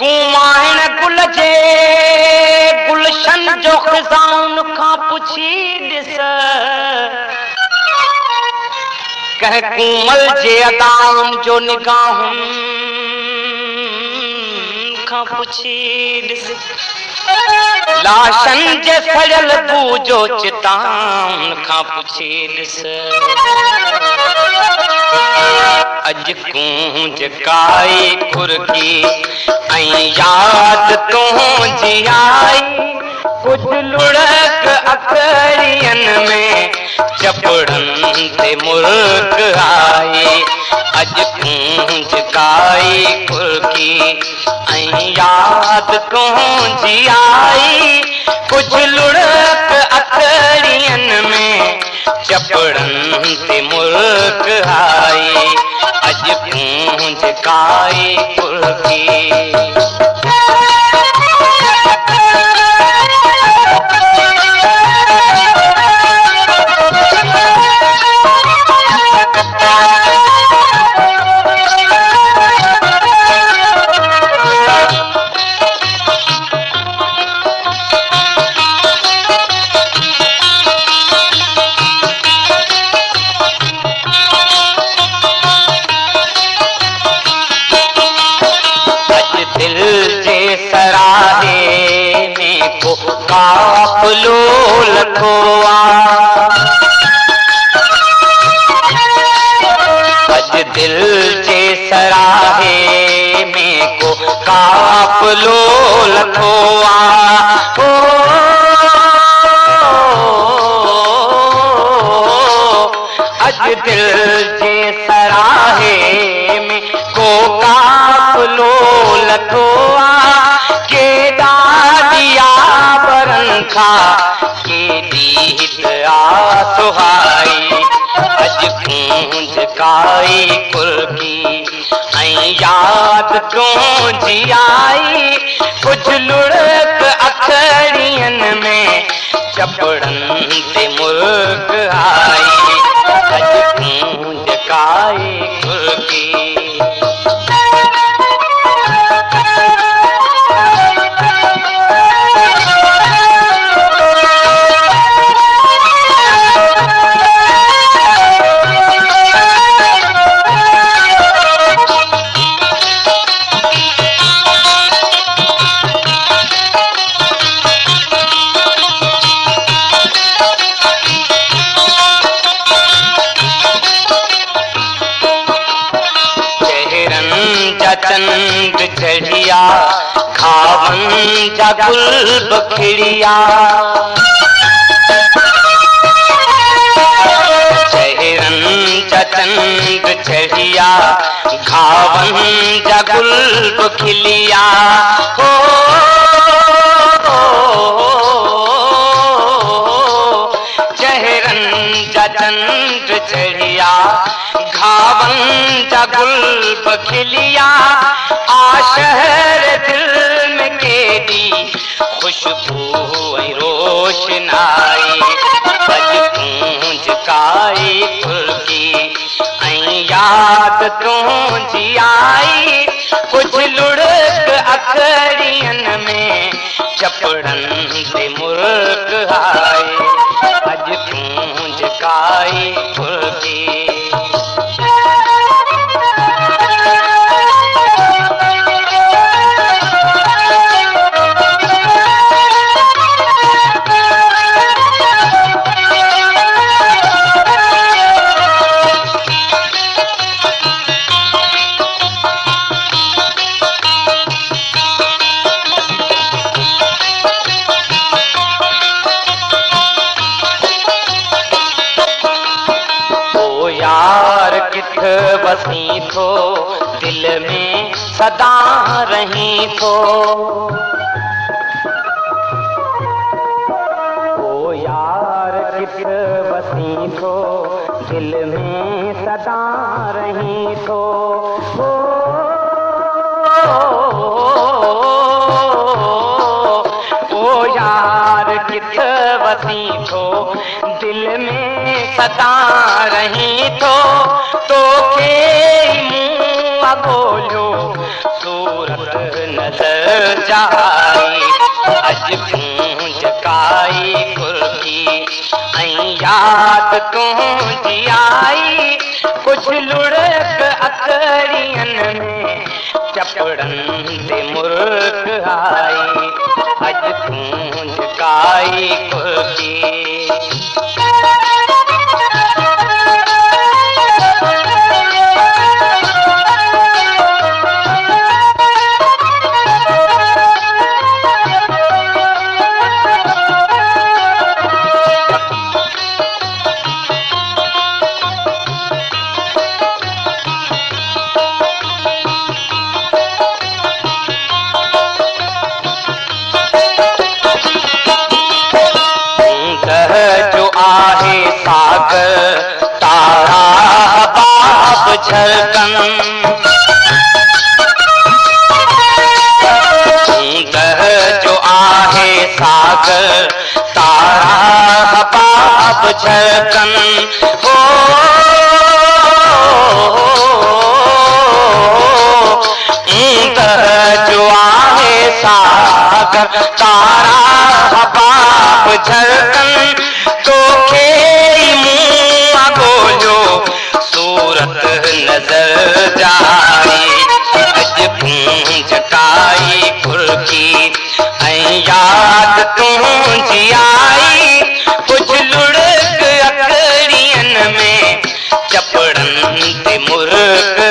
घुमाइण गुल जे गुलशन जो खिज़ाउन खां पुछी ॾिस कंहिं कूमल जे अदाउन जो निगाहुनि खां पुछी ॾिस लाशन जे सड़ियल बू जो चिताउन खां पुछी ॾिस अॼु कूंज काई खुरकी ऐं यादि तुंहिंजी आई कुझु लुढ़क अखड़ियनि में चपड़नि ते मुल्क आई अॼु कूंज काई खुरकी ऐं यादि तुंहिंजी आई कुझु लुढ़क अखड़ियनि में चपड़नि ते मुल्क आई अॼु कूंज काई खुरकी काफ़िलो लथो अॼु दिल जे सराहे में को काफ़िलो लथो अॼु दिल जे सराहे में को काफ़िलो लथो सुहाई अॼु कूंज काई खुरकी ऐं यादि तुंहिंजी आई कुझु लुढ़क अखड़ियनि में चपड़नि ते मुल्क आई अॼु कूंज काई खुरकी चंद चढ़िया खावन जा गुल बखड़िया चेहरन जा चंद चढ़िया खावन जा गुल बखड़िया हो चेहरन जा चंद चढ़िया घावन जा गुल बखिलिया आ शहर दिल में केदी खुशबू ऐं रोशनाई अॼु कूंज काई खुरकी ऐं यादि तुंहिंजी आई कुझु लुढ़क अखड़ियनि में चपड़नि ते मुल्क आई अॼु कूंज काई खुरकी बसी थो दिल में सदा रही थो ओ यार किथ बसी थो दिल में सदा रही थो ओ यार किथ बसी थो दिल में सदा रही थो तो के मुँह बोलो सूरत नजर जाई अज गूंज काई कुर्की ऐं याद तुंहिंजी आई कुछ लुढ़क अकड़ियन में चपड़न ते मुर्क आई अज गूंज काई कुर्की तारा बाप झलकन जो आहे सागर तारा बाप झलकन हो जो आहे सागर तारा बाप झलकन तोखे सूरत नजर जाई अज गूंज काई कुर्की ऐं याद तुंहिंजी आई कुछ लुढ़क अकड़ियन में चपड़न ते मुर्क